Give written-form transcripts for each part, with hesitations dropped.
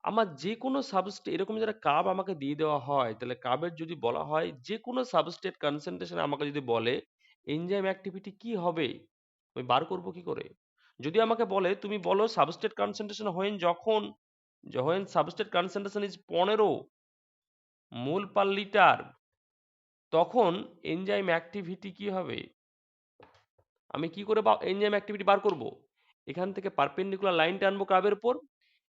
আমার যে কোনো সাবস্টেট এরকম যারা কার্ভ আমাকে দিয়ে দেওয়া হয়, তাহলে কার্ভের যদি বলা হয় যে কোনো সাবস্টেট কনসেন্ট্রেশন আমাকে যদি বলে এনজাইম অ্যাক্টিভিটি কি হবে, আমি বার করব কি করে? যদি আমাকে বলে তুমি বলো সাবস্টেট কনসেন্ট্রেশন যখন যখন substrate concentration is 15 mole per litre, তখন এনজাইম অ্যাক্টিভিটি কি হবে? আমি কি করে এনজাইম অ্যাক্টিভিটি বার করব? এখান থেকে পারপেন্ডিকুলার লাইন টানবো কার্ভের উপর,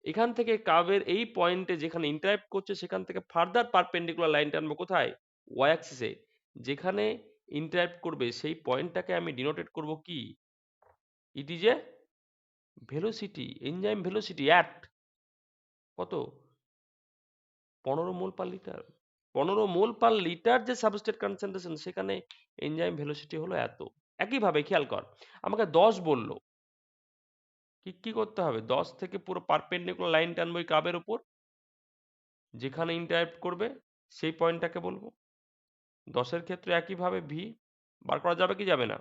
এখান থেকে কার্ভের এই পয়েন্টে যেখানে ইন্টারাক্ট করছে সেখান থেকে ফার্দার পারপেন্ডিকুলার লাইন টানবো কোথায়? ওয়াই অ্যাক্সিসে। যেখানে ইন্টারাক্ট করবে সেই পয়েন্টটাকে আমি ডিনোটেট করব কি? It is a velocity, enzyme velocity at কত? 15 মোল পার লিটার। 15 মোল পার লিটার যে সাবস্ট্রেট কনসেন্ট্রেশন, সেখানে এনজাইম ভেলোসিটি হলো এত। একইভাবে খেয়াল কর, আমাকে 10 বললো, কি কি করতে হবে? 10 থেকে পুরো পারপেন্ডিকুলার লাইন টানবো এই কার্ভের উপর, যেখানে ইন্টারাক্ট করবে সেই পয়েন্টটাকে বলবো। 10-এর ক্ষেত্রে একইভাবে ভি বার করা যাবে কি যাবে না?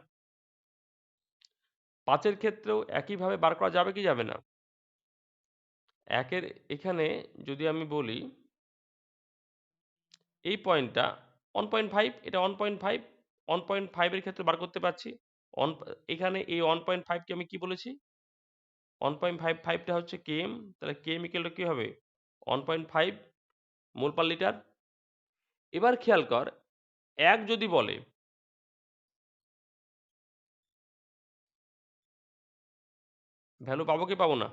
5-এর ক্ষেত্রেও একইভাবে বার করা যাবে কি যাবে না? 1-এর এখানে যদি আমি বলি এই পয়েন্টটা 1.5, এটা 1.5, 1.5 এর ক্ষেত্রে বার করতে পারছি। এখানে এই 1.5 কে আমি কি বলেছি? 1.55 টা হচ্ছে কেএম, তাহলে কেএম ইকুয়াল টু কি হবে? 1.5 মোল পার লিটার। এবার খেয়াল কর, 1 যদি বলে, ভ্যালু পাবো কি পাবো না?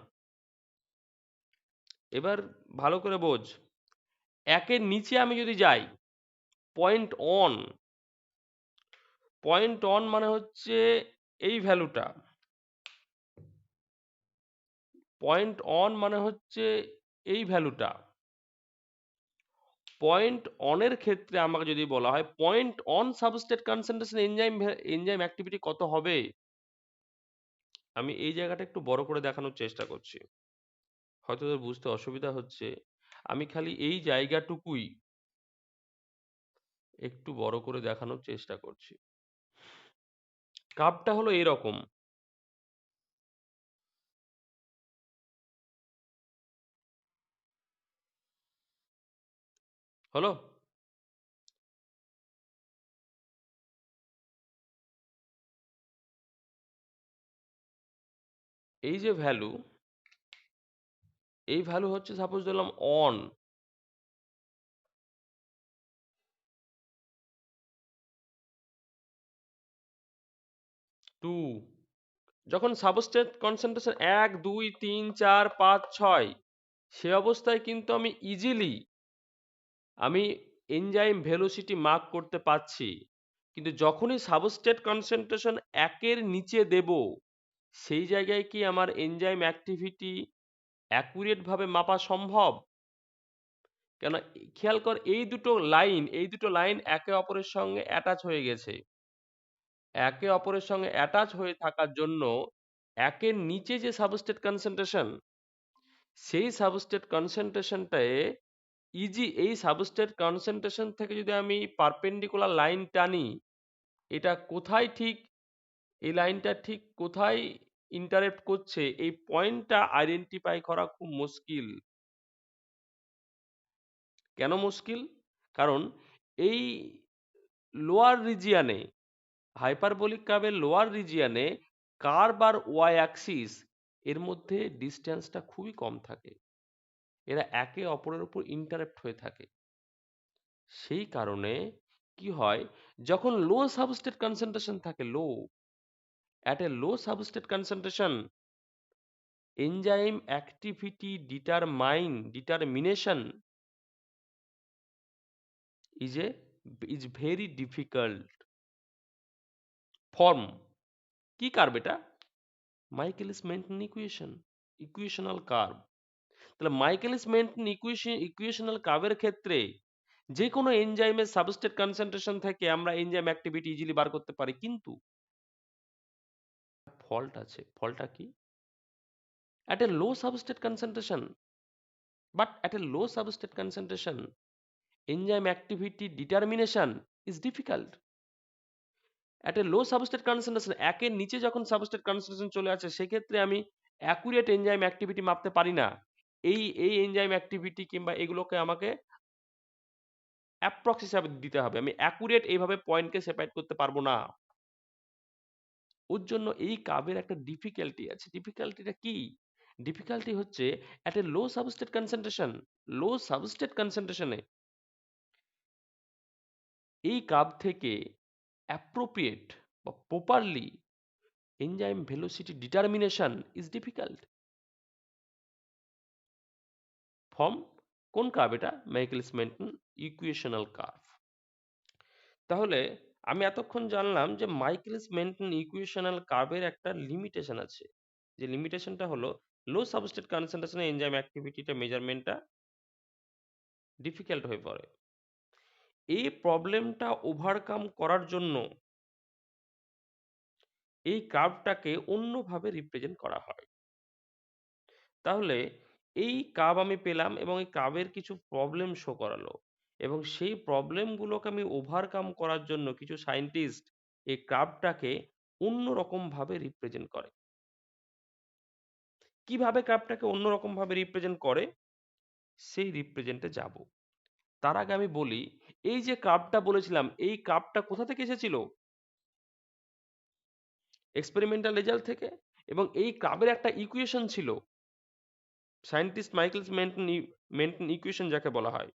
এবার ভালো করে বোঝ, 1-এর নিচে আমি যদি যাই, পয়েন্ট অন, পয়েন্ট অন মানে হচ্ছে এই ভ্যালুটা, পয়েন্ট অন মানে হচ্ছে এই ভ্যালুটা। পয়েন্ট অনের ক্ষেত্রে আমাকে যদি বলা হয় point on substrate concentration enzyme activity কত হবে, আমি এই জায়গাটা একটু বড় করে দেখানোর চেষ্টা করছি, হয়তো তোর বুঝতে অসুবিধা হচ্ছে। আমি খালি এই জায়গাটুকুই একটু বড় করে দেখানোর চেষ্টা করছি। কাপটা হলো এরকম, হলো? এই যে ভ্যালু, এই ভ্যালু হচ্ছে সাপোজ ধরলাম অন 2, যখন সাবস্ট্রেট কনসেন্ট্রেশন 1 2 3 4 5 6, সে অবস্থায় কিন্তু আমি ইজিলি আমি এনজাইম ভেলোসিটি মার্ক করতে পারছি। কিন্তু যখনই সাবস্ট্রেট কনসেন্ট্রেশন 1-এর নিচে দেব, সেই জায়গায় কি আমার এনজাইম অ্যাক্টিভিটি অ্যাকুরেট ভাবে মাপা সম্ভব? কেন, খেয়াল কর এই দুটো লাইন একে অপরের সঙ্গে অ্যাটাচ হয়ে গেছে। একে অপরের সঙ্গে অ্যাটাচ হয়ে থাকার জন্য 1-এর নিচে যে সাবস্ট্রেট কনসেন্ট্রেশন, সেই সাবস্ট্রেট কনসেন্ট্রেশনটায় এই সাবস্ট্রেট কনসেন্ট্রেশন থেকে যদি আমি পারপেন্ডিকুলার লাইন টানি, এটা কোথায় ঠিক, এই লাইনটা ঠিক কোথায় ইন্টারেক্ট করছে, এই পয়েন্টটা আইডেন্টিফাই করা খুব মুশকিল। কেন মুশকিল? কারণ এই লোয়ার রিজিয়ানে, হাইপারবোলিক কার্ভের লোয়ার রিজিয়ানে কার্ভ আর ওয়াই অ্যাক্সিস এর মধ্যে ডিস্টেন্সটা খুবই কম থাকে, এরা একে অপরের উপর ইন্টারেক্ট হয়ে থাকে। সেই কারণে কি হয়, যখন লো সাবস্ট্রেট কনসেন্ট্রেশন থাকে, at a low substrate concentration, enzyme activity determination is very difficult. Form কি কার্ভ এটা? Michaelis Menten equational curve. তাহলে মাইকেলিস মেন্টন ইকুয়েশনাল কার্ভের ক্ষেত্রে যে কোনো এনজাইমের সাবস্ট্রেট কনসেন্ট্রেশন থেকে আমরা এনজাইম অ্যাক্টিভিটি ইজিলি বার করতে পারি, কিন্তু ফল্ট আছে। ফলটা কি? at a low substrate concentration, but at a low substrate concentration enzyme activity determination is difficult. at a low substrate concentration, একের নিচে যখন সাবস্ট্রেট কনসেন্ট্রেশন চলে আসে, সেক্ষেত্রে আমি অ্যাকুরেট এনজাইম অ্যাক্টিভিটি মাপতে পারি না। এই এনজাইম অ্যাক্টিভিটি কিংবা এগুলোকে আমাকে অ্যাপ্রক্স হিসাবে দিতে হবে। আমি অ্যাকুরেট এইভাবে পয়েন্টকে সেপারেট করতে পারবো না। ওর জন্য এই কার্ভের একটা ডিফিকাল্টি আছে। ডিফিকাল্টিটা কি? ডিফিকাল্টি হচ্ছে at a low substrate concentration. Low substrate কনসেন্ট্রেশনে এই কার্ভ থেকে অ্যাপ্রোপ্রিয়েট বা properly enzyme velocity determination is difficult. From কোন কার্ভ এটা? Michaelis Menten equational curve. তাহলে আমি এতক্ষণ জানলাম যে মাইকেলস মেন্টন ইকুয়েশনাল কার্ভের একটা লিমিটেশন আছে। যে লিমিটেশনটা হলো লো সাবস্ট্রেট কনসেন্ট্রেশনে এনজাইম অ্যাক্টিভিটিটা মেজারমেন্টটা ডিফিকাল্ট হয়ে পড়ে। এই প্রবলেমটা ওভারকাম করার জন্য এই কার্ভটাকে অন্যভাবে রিপ্রেজেন্ট করা হয়। তাহলে এই কার্ভ আমি পেলাম এবং এই কার্ভের কিছু প্রবলেম শো করালো এবং সেই প্রবলেমগুলোকে আমি ওভারকাম করার জন্য কিছু সায়েন্টিস্ট এই কার্ভটাকে অন্যরকম ভাবে রিপ্রেজেন্ট করে। কিভাবে কার্ভটাকে অন্যরকম ভাবে রিপ্রেজেন্ট করে সেই রিপ্রেজেন্টে যাব। তার আগে আমি বলি এই যে কার্ভটা বলেছিলাম এই কার্ভটা কোথা থেকে এসেছিল? এক্সপেরিমেন্টাল রেজাল্ট থেকে। এবং এই কার্ভের একটা ইকুয়েশন ছিল, সায়েন্টিস্ট মাইকেলস মেন্টন ইকুয়েশন যাকে বলা হয়।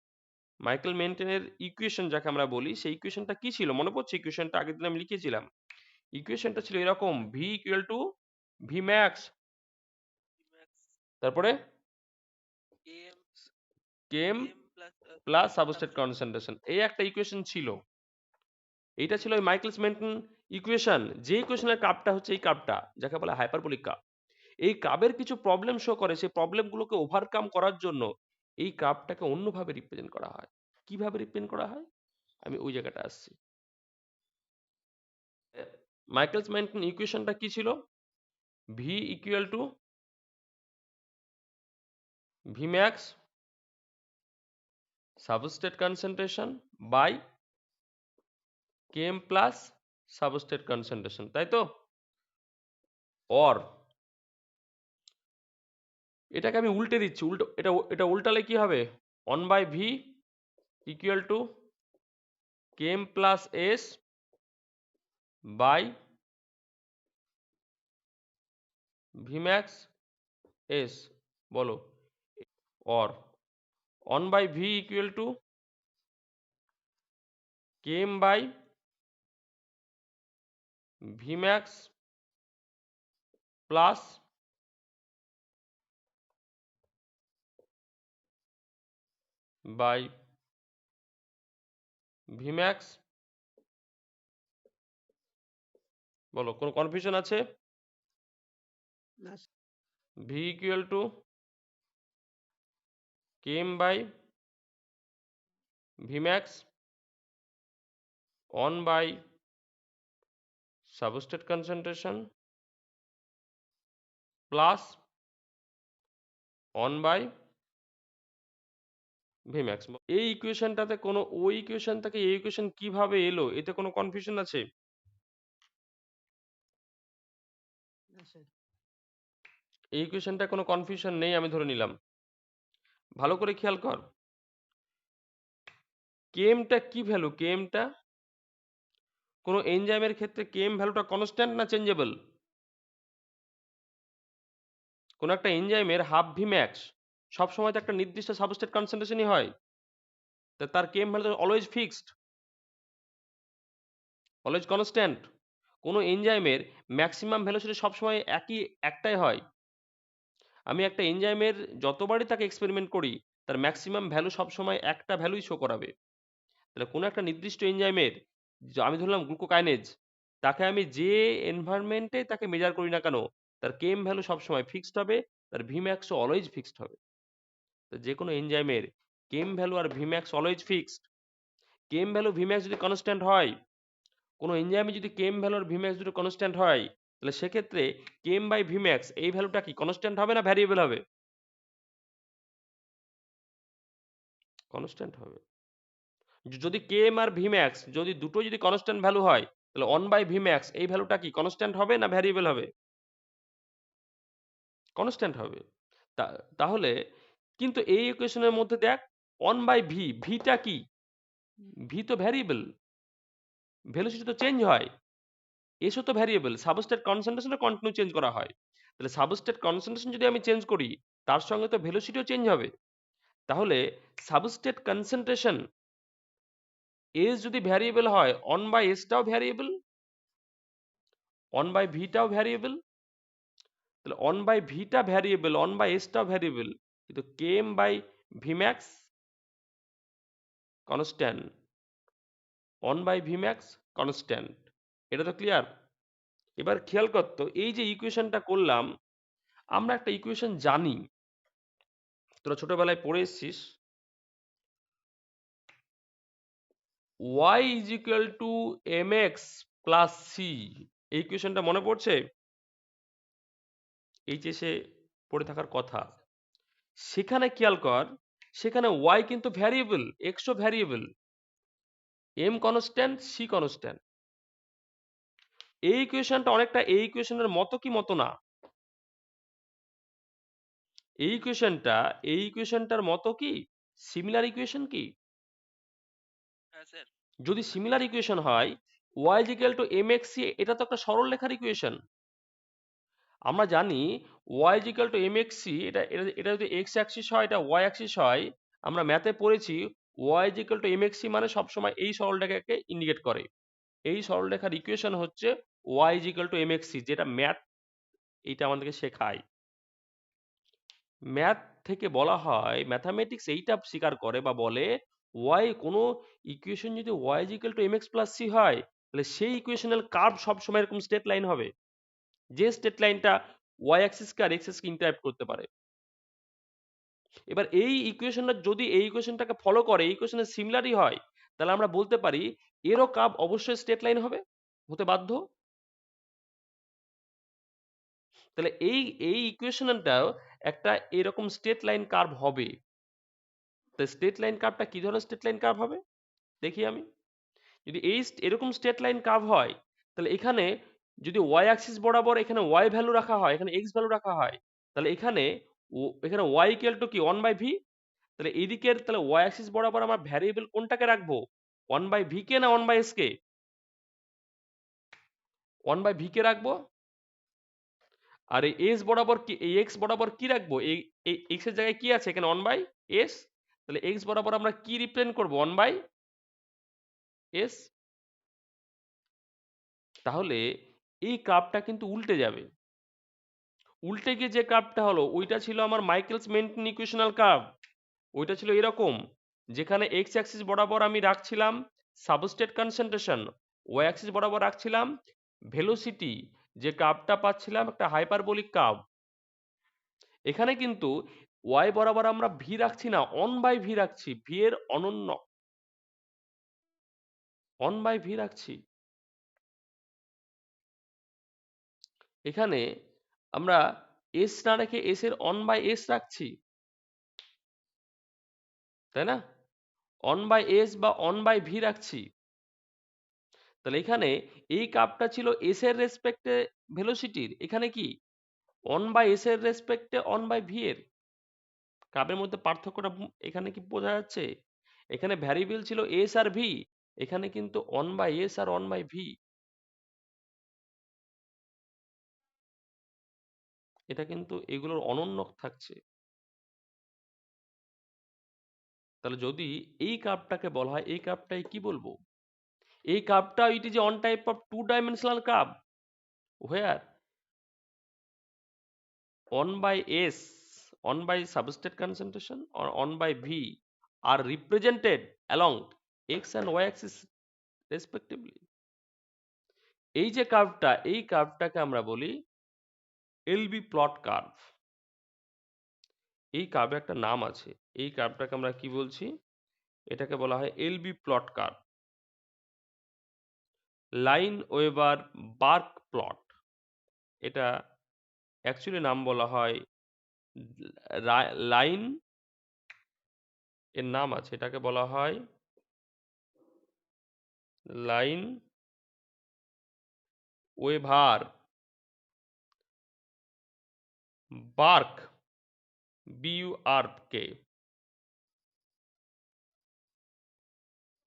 মাইকেল মেন্টনের ইকুয়েশন যাকে আমরা বলি সেই ইকুয়েশনটা কি ছিল মনে পড়ছে? ইকুয়েশনটা আগের দিন আমি লিখেছিলাম। ইকুয়েশনটা ছিল এরকম: V equal to V max, তারপরে কেম প্লাস সাবস্ট্রেট কনসেন্ট্রেশন, এই একটা ইকুয়েশন ছিল। এইটা ছিল ওই মাইকেলস মেন্টন ইকুয়েশন। যে ইকুয়েশনের কার্ভটা হচ্ছে এই কার্ভটা যাকে বলা হাইপারবোলিক কার্ভ। এই কার্ভের কিছু প্রবলেম শো করে, সেই প্রবলেমগুলোকে ওভারকাম করার জন্য এই কার্ভটাকে অন্যভাবে রিপ্রেজেন্ট করা হয়। কিভাবে রিপ্রেজেন্ট করা হয় আমি ওই জায়গাটা আসছি। মাইকেলস মেন্টন ইকুয়েশনটা কি ছিল? V equal to V max substrate concentration by Km plus substrate concentration, তাই তো? অর এটাকে আমি উল্টে দিচ্ছি, এটা উল্টালে কি হবে? 1/v equal to Km plus S by V max S. বলো। Or 1/v equal to Km by V max plus by V max. বলো, কোনো কনফিউশন আছে? V equal to Km by V max 1 by substrate concentration plus 1 by V max. এই ইকুয়েশনটাতে কোনো ওই equation থেকে এই ইকুয়েশন কিভাবে এলো এতে কোনো কনফিউশন আছে? এই ইকুয়েশনটা কোনো কনফিউশন নেই আমি ধরে নিলাম। ভালো করে খেয়াল কর, কেমটা কি ভ্যালু? কেমটা কোনো এনজাইমের ক্ষেত্রে কেম ভ্যালুটা কনস্ট্যান্ট না চেঞ্জেবল? কোনো একটা এনজাইমের হাফ ভি ম্যাক্স সবসময় তো একটা নির্দিষ্ট সাবস্ট্রেট কনসেন্ট্রেশনই হয়, তা তার Km value always fixed, always constant. কোনো এনজাইমের ম্যাক্সিমাম ভ্যালোসিটি সবসময় একটাই হয়। আমি একটা এনজাইমের যতবারই তাকে এক্সপেরিমেন্ট করি তার ম্যাক্সিমাম ভ্যালু সবসময় একটা ভ্যালুই শো করাবে। তাহলে কোনো একটা নির্দিষ্ট এনজাইমের, আমি ধরলাম গ্লুকোকাইনেজ, তাকে আমি যে এনভায়রনমেন্টে তাকে মেজার করি না কেন তার কেম ভ্যালু সবসময় ফিক্সড হবে, তার ভিম্যাক্সও অলওয়েজ ফিক্সড হবে। তো যে কোনো এনজাইমের কেম ভ্যালু আর ভিম্যাক্স অলওয়েজ ফিক্সড। কেম ভ্যালু ভিম্যাক্স যদি কনস্ট্যান্ট হয়, কোনো এনজাইমে যদি কেম ভ্যালু আর ভিম্যাক্স দুটো কনস্ট্যান্ট হয়, তাহলে সেক্ষেত্রে কেম বাই ভিম্যাক্স এই ভ্যালুটা কি কনস্ট্যান্ট হবে না ভ্যারিয়েবল হবে? কনস্ট্যান্ট হবে। যদি কেম আর ভিম্যাক্স যদি দুটো যদি কনস্ট্যান্ট ভ্যালু হয় তাহলে 1/vmax এই ভ্যালুটা কি কনস্ট্যান্ট হবে না ভ্যারিয়েবল হবে? কনস্ট্যান্ট হবে। তাহলে কিন্তু এই ইকুয়েশনের মধ্যে দেখ 1/v, ভিটা কি? ভি তো ভ্যারিয়েবল, ভেলোসিটি তো চেঞ্জ হয়। এসও তো ভ্যারিয়েবল, সাবস্ট্রেট কনসেন্ট্রেশনে কন্টিনিউ চেঞ্জ করা হয়। তাহলে সাবস্ট্রেট কনসেন্ট্রেশন যদি আমি চেঞ্জ করি, তার সঙ্গে তো ভেলোসিটিও চেঞ্জ হবে। তাহলে সাবস্ট্রেট কনসেন্ট্রেশন এস যদি ভ্যারিয়েবল হয়, 1/s-টাও ভ্যারিয়েবল, 1/v-টাও ভ্যারিয়েবল। তাহলে 1/v-টা ভ্যারিয়েবল, 1/s-টাও ভ্যারিয়েবল, কিন্তু km/vmax কনস্ট্যান্ট, 1/vmax কনস্ট্যান্ট। এটা তো ক্লিয়ার? এবার খেয়াল করতো, এই যে ইকুয়েশনটা করলাম, আমরা একটা ইকুয়েশন জানি, তোরা ছোটবেলায় পড়ে এসছিস, y is equal to mx plus c। এই ইকুয়েশনটা মনে পড়ছে? এইচএসে পড়ে থাকার কথা। সেখানে খেয়াল কর, সেখানে y কিন্তু ভ্যারিয়েবল, x ও variable, m constant, c constant. এই ইকুয়েশনটা অনেকটা এই ইকুয়েশনের মতো কি মতো না? এই ইকুয়েশনটা এই ইকুয়েশনটার মতো কি? সিমিলার ইকুয়েশন কি? যদি সিমিলার ইকুয়েশন হয়, y is equal to mx c, এটা তো একটা সরলরেখার ইকুয়েশন। আমরা জানি y is equal to mx c, এটা এটা এটা যদি x অ্যাক্সিস হয়, এটা y অ্যাক্সিস হয়। আমরা ম্যাথে পড়েছি y is equal to mx c মানে সবসময় এই সরলরেখাকে ইন্ডিকেট করে। এই সরলরেখার ইকুয়েশন হচ্ছে y is equal to mx c, যেটা ম্যাথ এইটা আমাদেরকে শেখায়। ম্যাথ থেকে বলা হয়, ম্যাথামেটিক্স এইটা স্বীকার করে বা বলে, y কোনো ইকুয়েশন যদি y is equal to mx plus c হয়, তাহলে সেই ইকুয়েশনাল কার্ভ সবসময় এরকম স্ট্রেট লাইন হবে, যে স্ট্রেট লাইনটা y অ্যাক্সিসকে আর x অ্যাক্সিসকে ইন্টারসেক্ট করতে পারে। এবার এই ইকুয়েশনটা যদি এই ইকুয়েশনটাকে ফলো করে, এই ইকুয়েশনের সিমিলারই হয়, তাহলে আমরা বলতে পারি এরও কার্ভ অবশ্যই স্ট্রেট লাইন হবে, হতে বাধ্য। তাহলে এই এই ইকুয়েশনটাও একটা এরকম স্ট্রেট লাইন কার্ভ হবে। তো স্ট্রেট লাইন কার্ভটা কি ধরনের স্ট্রেট লাইন কার্ভ হবে দেখি আমি। যদি এই এরকম স্ট্রেট লাইন কার্ভ হয়, তাহলে এখানে যদি y অ্যাক্সিস বরাবর এখানে y ভ্যালু রাখা হয়, এখানে x ভ্যালু রাখা হয়, তাহলে এখানে এখানে y ইকুয়াল টু কি 1/v। তাহলে এইদিকের তাহলে y অ্যাক্সিস বরাবর আমরা ভ্যারিয়েবল কোনটাকে রাখবো, 1/v কে না 1/s কে? 1/v কে রাখবো। আর এই s বরাবর কি, এই x বরাবর কি রাখবো, এই এই x এর জায়গায় কি আছে, এখানে 1/s। তাহলে x বরাবর আমরা কি রিপ্রেজেন্ট করব, 1/s। তাহলে এই কার্ভটা কিন্তু উল্টে যাবে। উল্টে গিয়ে যে কার্ভটা হলো, ওইটা ছিল আমার মাইকেলস মেন্টন ইকুয়েশনাল কার্ভ। ওইটা ছিল এরকম, যেখানে x অ্যাক্সিস বরাবর আমি রাখছিলাম সাবস্ট্রেট কনসেন্ট্রেশন, y অ্যাক্সিস বরাবর রাখছিলাম ভেলোসিটি, যে কার্ভটা পাচ্ছিলাম একটা হাইপারবোলিক কার্ভ। এখানে কিন্তু y বরাবর আমরা v রাখছি না, 1/v রাখছি, v এর অনন্য 1/v রাখছি। এখানে আমরা s না রেখে s এর 1/s রাখছি, তাই না? 1/s বা 1/v রাখছি। তাহলে এখানে এই কার্ভটা ছিল s এর রেসপেক্টে ভেলোসিটির, এখানে কি 1/s এর রেসপেক্টে 1/v এর। কার্ভের মধ্যে পার্থক্যটা এখানে কি বোঝা যাচ্ছে? এখানে ভ্যারিয়েবল ছিল s আর v, এখানে কিন্তু 1/s আর 1/v। এটা কিন্তু এগুলোর অনন্য থাকছে। তাহলে যদি এই কার্ভটাকে বলা হয়, এই কার্ভটাই কি বলবো, এই কার্ভটা it is one type of two dimensional curve, where 1/s, 1 by substrate concentration or 1 by v are represented along x and y axis respectively। এই যে কার্ভটা, এই কার্ভটাকে আমরা বলি এলবি প্লট কার্ভ। এই কার্ভের একটা নাম আছে, এই কার্ভটাকে আমরা কি বলছি, এটাকে বলা হয় LB plot curve, Lineweaver Burk plot. এটা অ্যাকচুয়ালি নাম বলা হয় লাইন, এর নাম আছে, এটাকে বলা হয় লাইন ওয়েভার বার্ক BUR কে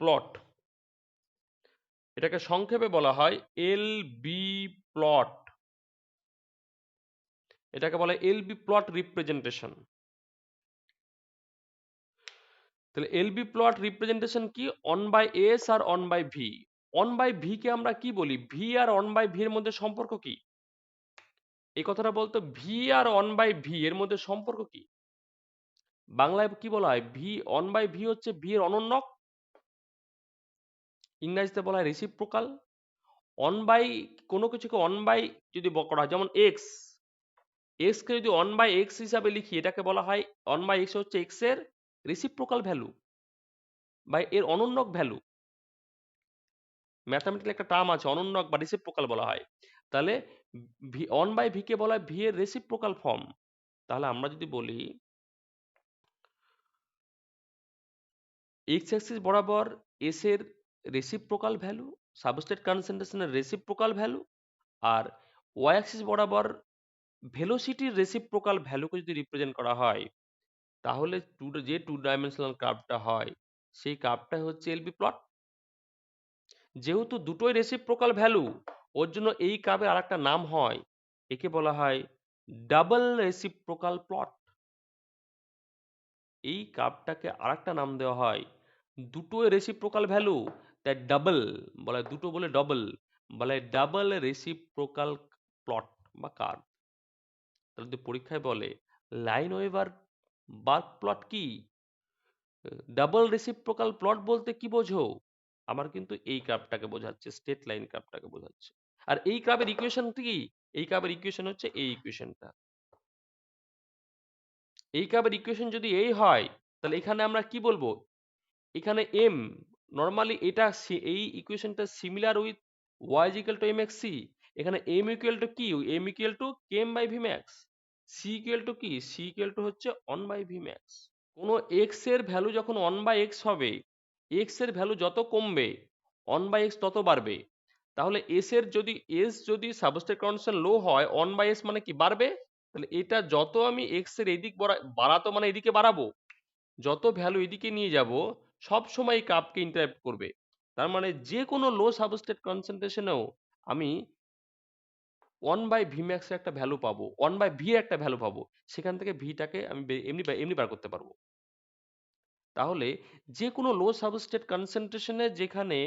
প্লট, এটাকে সংক্ষেপে বলা হয় LB প্লট, এটাকে বলা হয় LB প্লট রিপ্রেজেন্টেশন। তাহলে LB প্লট রিপ্রেজেন্টেশন কি? অন বাই এস আর one by V. One by V কে আমরা কি বলি? ভি আর অন বাই ভি এর মধ্যে সম্পর্ক কি? এই কথাটা বলতো, ভি আর অন বাই ভি এর মধ্যে সম্পর্ক কি? বাংলায় কি বলা হয়? ভি অন বাই ভি হচ্ছে ভি এর অনন্যক, ইংরেজিতে বলা হয় রেসিপ্রোকাল। অন বাই কোনো কিছুকে অন বাই যদি করা হয়, যেমন এক্স, এক্স কে যদি অন বাই এক্স হিসাবে লিখি, এটাকে বলা হয় অন বাই এক্স হচ্ছে এক্স এর রেসিপ্রোকাল ভ্যালু বা এর অনন্যক ভ্যালু। ম্যাথামেটিক্যাল একটা টার্ম আছে, অনন্যক বা রেসিপ্রোকাল বলা হয়। তাহলে ভি অন বাই ভি কে বলা হয় ভি এর রেসিপ্রোকাল ফর্ম। তাহলে আমরা যদি বলি এক্স অ্যাক্সিস বরাবর এস এর রেসিপ্রোকাল ভ্যালু, সাবস্ট্রেট কনসেন্ট্রেশনের রেসিপ্রোকাল ভ্যালু, আর ওয়াই অ্যাক্সিস বরাবর ভেলোসিটির রেসিপ্রোকাল ভ্যালুকে যদি রিপ্রেজেন্ট করা হয়, তাহলে যে টু ডাইমেনশনাল কার্ভটা হয় সেই কার্ভটা হচ্ছে এলবি প্লট। যেহেতু দুটোই রেসিপ্রোকাল ভ্যালু, ওর জন্য এই কার্ভের আরেকটা নাম হয়, একে বলা হয় ডাবল রেসিপ্রোকাল প্লট। এই কার্ভটাকে আরেকটা নাম দেওয়া হয়, দুটোই রেসিপ্রোকাল ভ্যালু তাই ডাবল বলা হয়, দুটো বলে ডবল বলা হয় ডাবল রেসিপ্রোকাল প্লট বা কার্ভ। তাহলে যদি পরীক্ষায় বলে লাইন ওয়েভার বার্ক প্লট কি, ডাবল রেসিপ্রোকাল প্লট বলতে কি বোঝো, আমার কিন্তু এই কার্ভটাকে বোঝাচ্ছে, স্ট্রেট লাইন কার্ভটাকে বোঝাচ্ছে। আর এই কার্ভের ইকুয়েশন কি? এই কার্ভের ইকুয়েশন হচ্ছে এই ইকুয়েশনটা। এই কার্ভের ইকুয়েশন যদি এই হয়, তাহলে এখানে আমরা কি বলবো? এখানে এম, নর্মালি এটা এই ইকুয়েশনটা similar with Y is equal to M X C. এখানে এম ইকুয়াল টু কি? M equal to Km by V max. C equal to কি? সি ইকুয়াল টু হচ্ছে অন বাই ভি ম্যাক্স। কোনো X এর value যখন one by X হবে, X এর value যত কমবে ওয়ান বাই এক্স তত বাড়বে। তাহলে এস এর যদি এস যদি সাবস্ট্রেট কন্ডিশন লো হয়, ওয়ান বাই এস মানে কি? বাড়বে। তাহলে এটা যত আমি এক্স এর এদিক বাড়াতো মানে এদিকে বাড়াবো, যত ভ্যালু এদিকে নিয়ে যাব সব সময় কাপকে ইন্টারাপ্ট করবে। তার মানে যে কোনো লো সাবস্ট্রেট কনসেন্ট্রেশনেও আমি ওয়ান বাই ভি ম্যাক্স এর একটা ভ্যালু পাবো, ওয়ান বাই ভি এর একটা ভ্যালু পাবো, সেখান থেকে ভিটাকে আমি এমনি এমনি বার করতে পারবো। তাহলে যে কোনো লো সাবস্ট্রেট কনসেন্ট্রেশনে যেখানে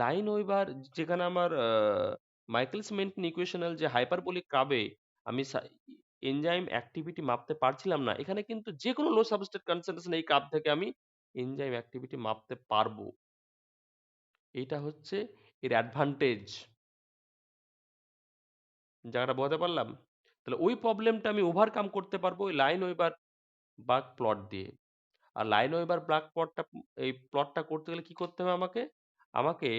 লাইন ওয়েভার, যেখানে আমার মাইকেলস মেন্টন ইকুয়েশনাল যে হাইপারবোলিক কার্ভে আমি এনজাইম অ্যাক্টিভিটি মাপতে পারছিলাম না, এখানে কিন্তু যে কোনো লো সাবস্ট্রেট কনসেন্ট্রেশন এই কার্ভ থেকে আমি এনজাইম অ্যাক্টিভিটি মাপতে পারবো। এইটা হচ্ছে এর অ্যাডভান্টেজ। জায়গাটা বোঝাতে পারলাম? তাহলে ওই প্রবলেমটা আমি ওভারকাম করতে পারবো ওই লাইন ওয়েভার বার্ক প্লট দিয়ে। আর লাইন ওয়েভার ব্র্যাক প্লটটা, এই প্লটটা করতে গেলে কি করতে হবে আমাকে? আমাকে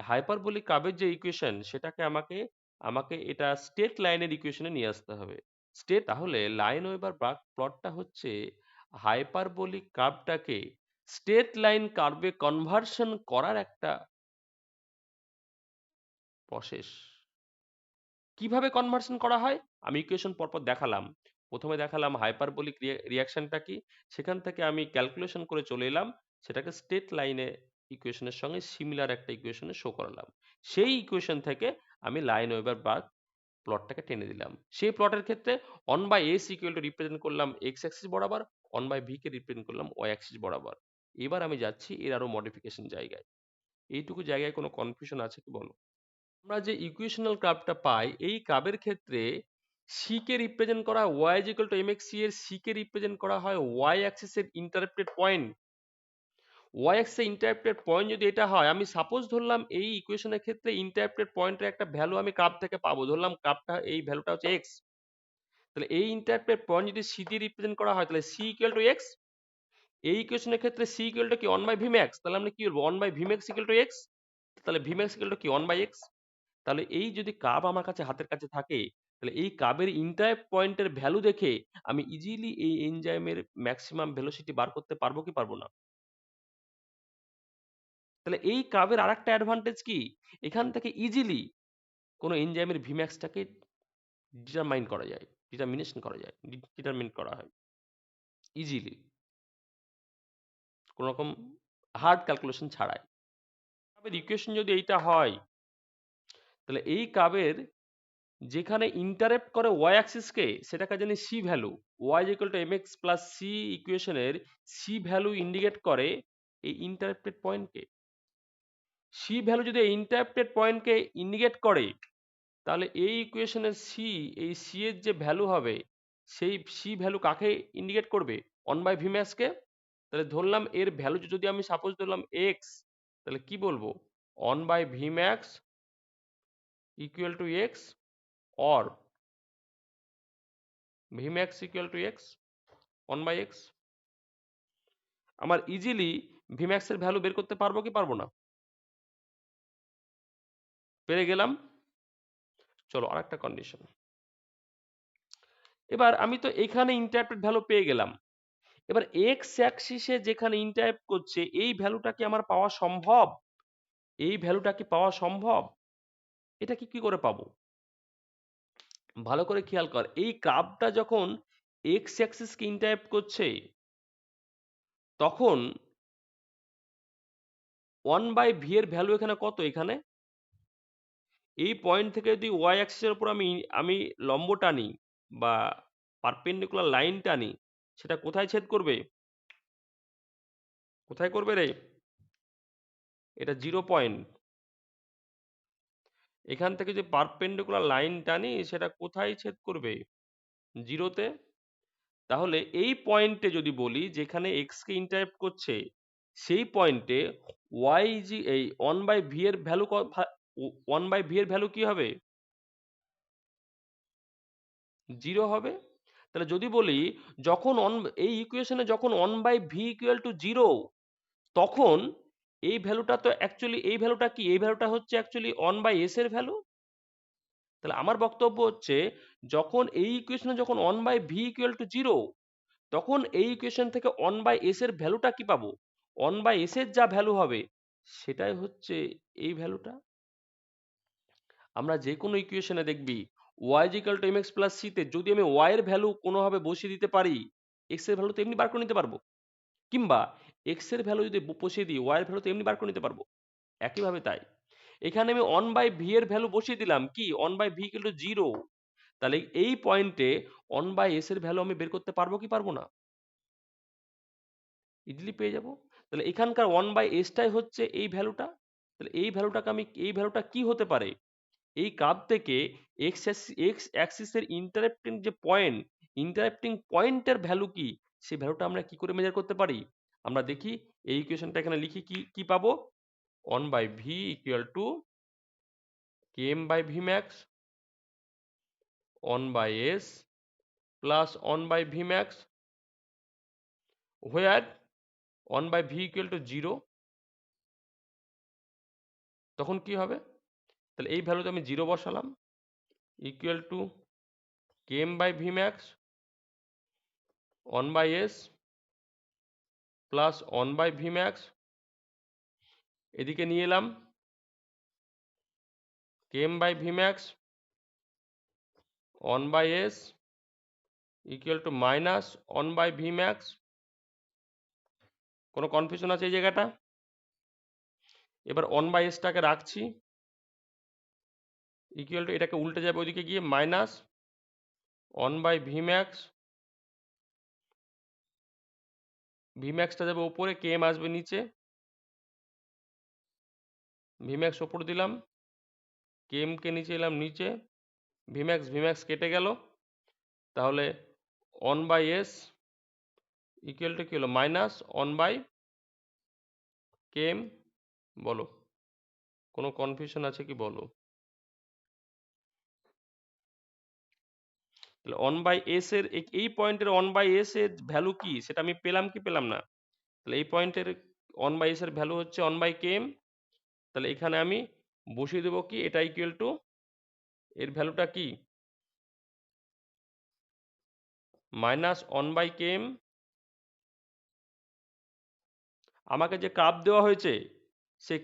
হাইপারবোলিক কার্ভের যে ইকুয়েশন সেটাকে আমাকে আমাকে এটা স্ট্রেট লাইনের ইকুয়েশনে নিয়ে আসতে হবে। তাহলে লাইন ওয়েভার ব্র্যাক প্লটটা হচ্ছে হাইপারবোলিক কার্ভটাকে স্ট্রেট লাইন কার্ভে কনভার্সন করার একটা প্রসেস। কিভাবে কনভার্সন করা হয় আমি ইকুয়েশন পরপর দেখালাম। প্রথমে দেখালাম হাইপারবোলিক রিয়াকশনটা কি, সেখান থেকে আমি ক্যালকুলেশন করে চলে এলাম, সেটাকে স্ট্রেট লাইনে ইকুয়েশনের সঙ্গে সিমিলার একটা ইকুয়েশনে শো করালাম। সেই ইকুয়েশন থেকে আমি লাইন ওয়েভার বার্ক প্লটটাকে টেনে দিলাম। সেই প্লটের ক্ষেত্রে one by S equal to represent করলাম এক্স অ্যাক্সিস বরাবর, অন বাই ভি কে রিপ্রেজেন্ট করলাম ওয়াই অ্যাক্সিস বরাবর। এবার আমি যাচ্ছি এর আরো মডিফিকেশন জায়গায়। এইটুকু জায়গায় কোনো কনফিউশন আছে কি বলো? আমরা যে ইকুয়েশনাল কার্ভটা পাই, এই কার্ভের ক্ষেত্রে সি কে রিপ্রেজেন্ট করা হয় Y is equal to M X C এর সি কে রিপ্রেজেন্ট করা হয় ওয়াই অ্যাক্সিসের ইন্টারপ্টেড পয়েন্ট। ওয়াই অ্যাক্সিসের ইন্টারপ্টেড পয়েন্ট যদি এটা হয়, আমি সাপোজ ধরলাম এই ইকুয়েশনের ক্ষেত্রে ইন্টারপ্টেড পয়েন্টের একটা ভ্যালু আমি কার্ভ থেকে পাবো, ধরলাম কার্ভটা এই ভ্যালুটা হচ্ছে এক্স। তাহলে এই ইন্টারপ্টেড পয়েন্ট যদি সি দিয়ে রিপ্রেজেন্ট করা হয়, তাহলে সি ইকুয়াল টু এক্স। এই ইকুয়েশনের ক্ষেত্রে সি ইকুয়াল টু কি? One by V max. তাহলে আমরা কি বলবো? One by V max equal to X. তাহলে ভি ম্যাক্স ইকুয়াল টু কি? One by X. তাহলে এই যদি কার্ভ আমার কাছে হাতের কাছে থাকে, তাহলে এই কার্ভের ইন্টারপ্ট পয়েন্টের ভ্যালু দেখে আমি ইজিলি এই এনজাইমের ম্যাক্সিমাম ভেলোসিটি বার করতে পারবো কি পারবো না? তাহলে এই কার্ভের আরেকটা অ্যাডভান্টেজ কি? এখান থেকে ইজিলি কোনো এনজাইমের ভিম্যাক্সটাকে ডিটারমাইন করা যায়, ডিটারমিনেশন করা যায়, ডিটারমিন করা হয়। ইজিলি, কোনো রকম হার্ড ক্যালকুলেশন ছাড়াই। কাবের ইকুয়েশন যদি এইটা হয়, তাহলে এই কাবের যেখানে ইন্টারেক্ট করে ওয়াই অ্যাক্সিসকে সেটাকে জানি C value, Y equal to M X plus C ইকুয়েশনের সি ভ্যালু ইন্ডিকেট করে এই ইন্টারেক্টেড পয়েন্টকে। সি ভ্যালু যদি ইন্টারেক্টেড পয়েন্টকে ইন্ডিকেট করে, তাহলে এই ইকুয়েশনের সি, এই সি এর যে ভ্যালু হবে, সেই সি ভ্যালু কাকে ইন্ডিকেট করবে? ওয়ান বাই ভি ম্যাক্সকে। তাহলে ধরলাম এর ভ্যালু যদি আমি সাপোজ ধরলাম এক্স, তাহলে কি বলবো? One by V max equal to X, or V max equal to X, one by X. আমার ইজিলি ভি ম্যাক্স এর ভ্যালু বের করতে পারবো কি পারবো না? পেরে গেলাম। চলো আরেকটা কন্ডিশন। এবার আমি তো এখানে ইন্টারপ্রেট ভ্যালু পেয়ে গেলাম। এবার এক্স অ্যাক্সিসে যেখানে ইন্টারপ্ট করছে এই ভ্যালুটা কি আমার পাওয়া সম্ভব? এই ভ্যালুটা কি পাওয়া সম্ভব? এটা কি করে পাবো? ভালো করে খেয়াল কর, এই কার্ভটা যখন এক্স অ্যাক্সিসকে ইন্টারপ্ট করছে, তখন ওয়ান বাই ভি এর ভ্যালু এখানে কত? এখানে এই পয়েন্ট থেকে যদি ওয়াই অ্যাক্সিসের উপর আমি আমি লম্ব টানি বা পারপেন্ডিকুলার লাইন টানি, সেটা কোথায় ছেদ করবে? কোথায় করবে রে? এটা 0 পয়েন্ট। এখান থেকে যে পারপেন্ডিকুলার লাইন টানি সেটা কোথায় ছেদ করবে? 0-তে। তাহলে এই পয়েন্টে যদি বলি যেখানে এক্স কে ইন্টারসেপ্ট করছে, সেই পয়েন্টে ওয়াই জি এই ওয়ান বাই ভি এর ভ্যালু, ওয়ান বাই ভি এর ভ্যালু কি হবে? 0 হবে। তাহলে যদি বলি যখন এই ইকুয়েশনে যখন one by V equal to 0, তখন এই ভ্যালুটা তো অ্যাকচুয়ালি, এই ভ্যালুটা কি? এই ভ্যালুটা হচ্ছে অ্যাকচুয়ালি ওয়ান বাই এস এর ভ্যালু। তাহলে আমার বক্তব্য হচ্ছে, যখন এই ইকুয়েশনে যখন one by V equal to 0, তখন এই ইকুয়েশন থেকে ওয়ান বাই এস এর ভ্যালুটা কি পাবো? ওয়ান বাই এস এর যা ভ্যালু হবে সেটাই হচ্ছে এই ভ্যালুটা। আমরা যে কোনো ইকুয়েশনে দেখবি Y equal to M X plus C তে যদি আমি ওয়াই এর ভ্যালু কোনোভাবে বসিয়ে দিতে পারি, এক্স এর ভ্যালু তো এমনি বার করে নিতে পারবো। কিংবা এক্স এর ভ্যালু যদি বসিয়ে দিই, ওয়াই এর ভ্যালু তো এমনি বার করে নিতে পারবো। একইভাবে তাই এখানে আমি ওয়ান বাই ভি এর ভ্যালু বসিয়ে দিলাম, কি one by V equal to 0, তাহলে এই পয়েন্টে ওয়ান বাই এস এর ভ্যালু আমি বের করতে পারবো কি পারবো না? ইজিলি পেয়ে যাব। তাহলে এখানকার ওয়ান বাই এসটাই হচ্ছে এই ভ্যালুটা। তাহলে এই ভ্যালুটাকে আমি, এই ভ্যালুটা কি হতে পারে? এই কার্ভ থেকে এক্স এক্স অ্যাক্সিসের ইন্টারসেপ্টিং যে পয়েন্ট, ইন্টারসেপ্টিং পয়েন্টের ভ্যালু কি, সেই ভ্যালুটা আমরা কি করে মেজার করতে পারি? আমরা দেখি এই ইকুয়েশনটা এখানে লিখি, কি কি পাবো? One by V equal to K M by V max, one by S plus one by V max, where one by V equal to 0। তখন কি হবে? তাহলে এই ভ্যালুতে আমি 0 বসালাম, equal to K M by V max, one by S plus one by V max, এদিকে নিয়ে এলাম K M by V max, one by S equal to minus one by V max. কোনো কনফিউশন আছে এই জায়গাটা? এবার one by এসটাকে রাখছি, equal to এটাকে উল্টে যাবে ওইদিকে গিয়ে minus one by V max, V ম্যাক্সটা যাবে ওপরে, কে এম আসবে নিচে, ভি ম্যাক্স ওপর দিলাম, কে এম কে নিচে এলাম নিচে, ভি ম্যাক্স কেটে গেল। তাহলে one by S equal to কি হলো? Minus one by K M. বলো, কোনো কনফিউশন আছে কি বলো? তাহলে ওয়ান বাই এস এর এই পয়েন্টের ওয়ান বাই এস এর ভ্যালু কি সেটা আমি পেলাম কি পেলাম না? তাহলে এই পয়েন্টের ওয়ান বাই এস এর ভ্যালু হচ্ছে ওয়ান বাই কে এম। তাহলে এখানে আমি বসিয়ে দেবো কি, এটা ইকুয়াল টু এর ভ্যালুটা কি? Minus one by K M. আমাকে যে কার্ভ দেওয়া হয়েছে, সেই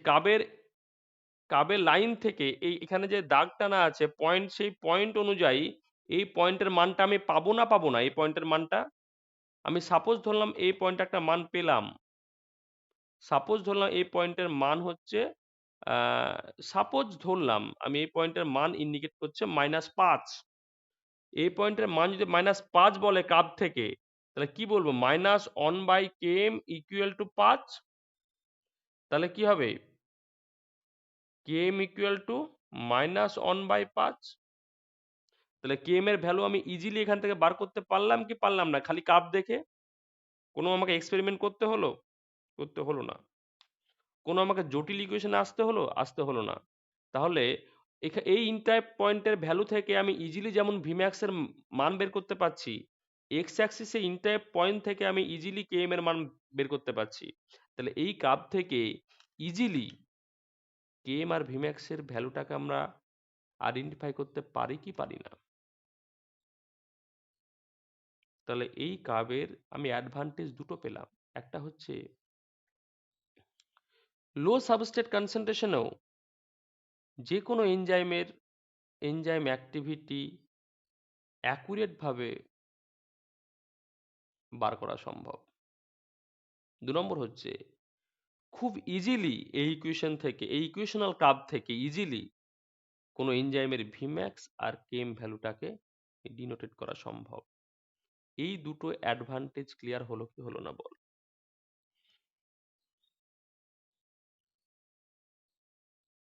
কার্ভের লাইন থেকে এই এখানে যে দাগ টানা আছে পয়েন্ট, সেই পয়েন্ট অনুযায়ী এই পয়েন্টের মানটা আমি পাবো না পাবো না? এই পয়েন্টের মানটা আমি সাপোজ ধরলাম এই পয়েন্টে একটা মান পেলাম, সাপোজ ধরলাম এই পয়েন্টের মান হচ্ছে সাপোজ ধরলাম আমি এই পয়েন্টের মান ইন্ডিকেট করছে -5। এই পয়েন্টের মান যদি -5 বলে কার্ভ থেকে, তাহলে কি বলবো? -1/km equal to 5। তাহলে কি হবে? km equal to -1/5। তাহলে km এর ভ্যালু আমি ইজিলি এখান থেকে বার করতে পারলাম কি পারলাম না? খালি কার্ভ দেখে? কোনো আমাকে এক্সপেরিমেন্ট করতে হলো? করতে হলো না। কোনো আমাকে জটিল ইকুয়েশন আসতে হলো? আসতে হলো না। তাহলে এই ইন্টার পয়েন্টের ভ্যালু থেকে আমি ইজিলি যেমন ভিম্যাক্স এর মান বের করতে পারছি, এক্স অ্যাক্সিসে ইন্টার পয়েন্ট থেকে আমি ইজিলি km এর মান বের করতে পারছি। তাহলে এই কার্ভ থেকে ইজিলি km আর ভিম্যাক্স এর ভ্যালুটাকে আমরা আইডেন্টিফাই করতে পারি কি পারি না? তাহলে এই কার্ভের আমি অ্যাডভান্টেজ দুটো পেলাম। একটা হচ্ছে লো সাবস্ট্রেট কনসেন্ট্রেশনেও যে কোনো এনজাইম অ্যাক্টিভিটি অ্যাকুরেট ভাবে বার করা সম্ভব। ২ নম্বর হচ্ছে খুব ইজিলি এই ইকুয়েশনাল কার্ভ থেকে ইজিলি কোনো এনজাইমের ভিম্যাক্স আর কেম ভ্যালুটাকে ডিনোটেট করা সম্ভব। এই দুটো অ্যাডভান্টেজ ক্লিয়ার হলো কি হলো না বল?